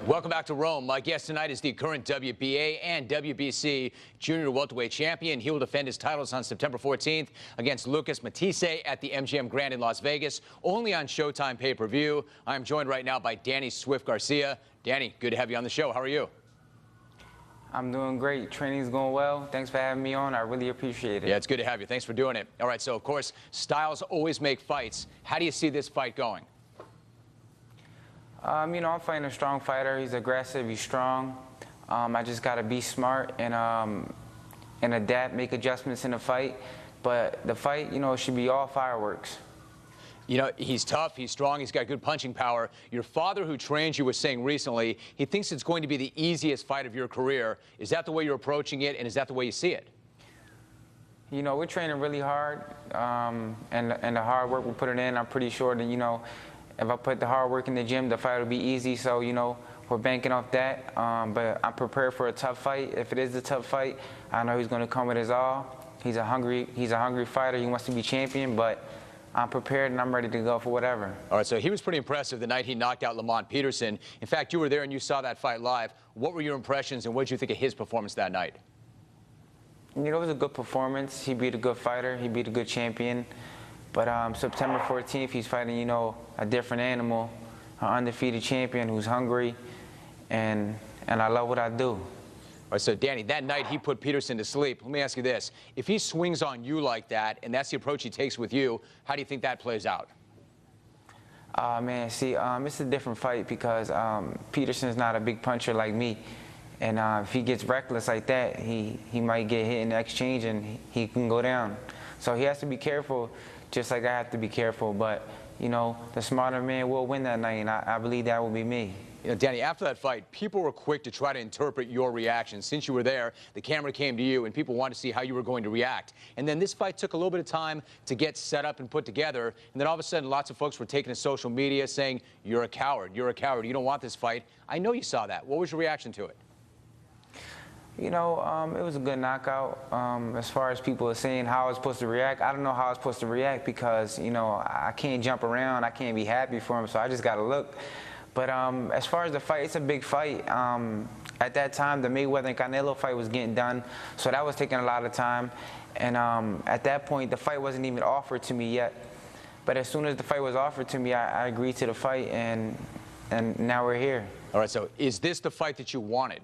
Welcome back to Rome. My guest tonight is the current WBA and WBC junior welterweight champion. He will defend his titles on September 14th against Matthysse at the MGM Grand in Las Vegas, only on Showtime pay-per-view. I'm joined right now by Danny Swift Garcia. Danny, good to have you on the show. How are you? I'm doing great. Training's going well. Thanks for having me on. I really appreciate it. Yeah, it's good to have you. Thanks for doing it. All right, so of course, styles always make fights. How do you see this fight going? You know, I'm fighting a strong fighter. He's aggressive. He's strong. I just got to be smart and adapt, make adjustments in the fight. But the fight, you know, it should be all fireworks. You know, he's tough, he's strong, he's got good punching power. Your father, who trained you, was saying recently he thinks it's going to be the easiest fight of your career. Is that the way you're approaching it, and is that the way you see it? You know, we're training really hard, and the hard work we're putting in, I'm pretty sure that, you know, if I put the hard work in the gym, the fight will be easy. So, you know, we're banking off that. But I'm prepared for a tough fight. If it is a tough fight, I know he's going to come with his all. He's a hungry fighter. He wants to be champion, but I'm prepared and I'm ready to go for whatever. All right, so he was pretty impressive the night he knocked out Lamont Peterson. In fact, you were there and you saw that fight live. What were your impressions and what did you think of his performance that night? You know, it was a good performance. He beat a good fighter. He beat a good champion. But September 14th, he's fighting, you know, a different animal, an undefeated champion who's hungry, and I love what I do. All right, so Danny, that night he put Peterson to sleep. Let me ask you this. If he swings on you like that, and that's the approach he takes with you, how do you think that plays out? Man, see, it's a different fight because Peterson's not a big puncher like me. And if he gets reckless like that, he might get hit in the exchange and he can go down. So he has to be careful, just like I have to be careful. But, you know, the smarter man will win that night, and I believe that will be me. You know, Danny, after that fight, people were quick to try to interpret your reaction. Since you were there, the camera came to you, and people wanted to see how you were going to react. And then this fight took a little bit of time to get set up and put together. And then all of a sudden, lots of folks were taking to social media saying, you're a coward, you don't want this fight. I know you saw that. What was your reaction to it? You know, it was a good knockout. As far as people are saying how I was supposed to react, I don't know how I was supposed to react because, you know, I can't jump around. I can't be happy for him, so I just got to look. But as far as the fight, it's a big fight. At that time, the Mayweather and Canelo fight was getting done, so that was taking a lot of time. And at that point, the fight wasn't even offered to me yet. But as soon as the fight was offered to me, I agreed to the fight, and now we're here. All right, so is this the fight that you wanted?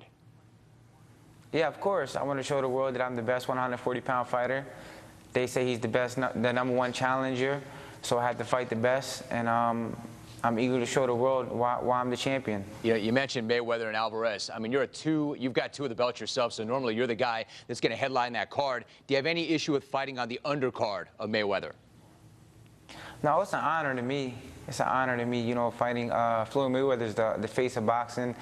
Yeah, of course. I want to show the world that I'm the best 140-pound fighter. They say he's the best, the #1 challenger, so I had to fight the best, and I'm eager to show the world why I'm the champion. You know, you mentioned Mayweather and Alvarez. I mean, you've got 2 of the belts yourself, so normally you're the guy that's going to headline that card. Do you have any issue with fighting on the undercard of Mayweather? No, it's an honor to me. It's an honor to me, you know, fighting Floyd Mayweather's the face of boxing.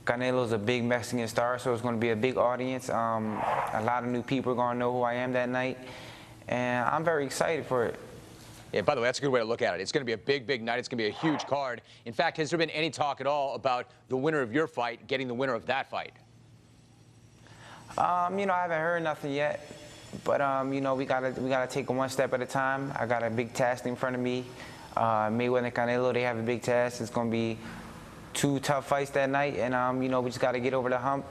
Canelo's a big Mexican star, so it's going to be a big audience. A lot of new people are going to know who I am that night, and I'm very excited for it. Yeah, by the way, that's a good way to look at it. It's going to be a big, big night. It's going to be a huge card. In fact, has there been any talk at all about the winner of your fight getting the winner of that fight? You know, I haven't heard nothing yet, but you know, we gotta take it one step at a time. I got a big task in front of me. Mayweather and Canelo, they have a big task. It's going to be 2 tough fights that night, and you know, we just got to get over the hump,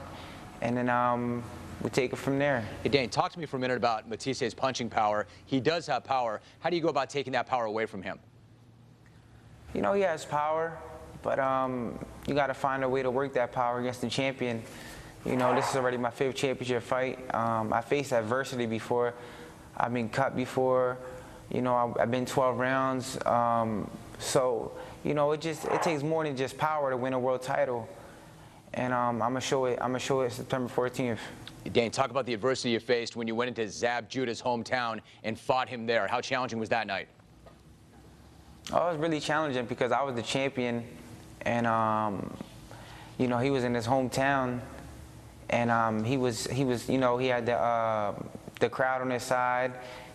and then we take it from there. Hey, Dane, talk to me for a minute about Matthisse's punching power. He does have power. How do you go about taking that power away from him? You know, he has power, but you got to find a way to work that power against the champion. You know, this is already my 5th championship fight. I faced adversity before. I've been cut before. You know, I've been 12 rounds. So, you know, it takes more than just power to win a world title. And I'm gonna show it September 14th. Dane, talk about the adversity you faced when you went into Zab Judah's hometown and fought him there. How challenging was that night? Oh, it was really challenging because I was the champion, and you know, he was in his hometown, and he was, you know, he had the crowd on his side.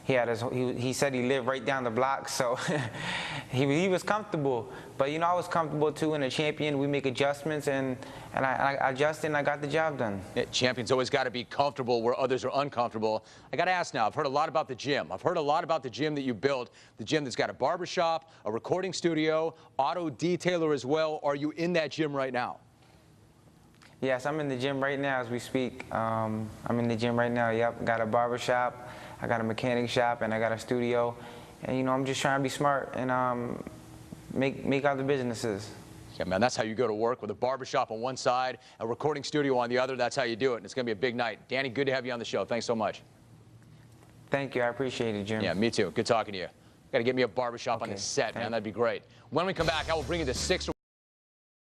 He said he lived right down the block, so he was comfortable. But, you know, I was comfortable, too, and a champion, we make adjustments, and I adjusted, and I got the job done. Yeah, champions always got to be comfortable where others are uncomfortable. I got to ask now, I've heard a lot about the gym. I've heard a lot about the gym that you built, the gym that's got a barbershop, a recording studio, auto detailer as well. Are you in that gym right now? Yes, I'm in the gym right now as we speak. I'm in the gym right now. Yep, got a barber shop, I got a mechanic shop, and I got a studio. And you know, I'm just trying to be smart and make other businesses. Yeah, man, that's how you go to work, with a barbershop on one side, a recording studio on the other. That's how you do it. And it's going to be a big night. Danny, good to have you on the show. Thanks so much. Thank you. I appreciate it, Jim. Yeah, me too. Good talking to you. Got to get me a barbershop on Okay, the set, man. thanks. That'd be great. When we come back, I will bring you the 6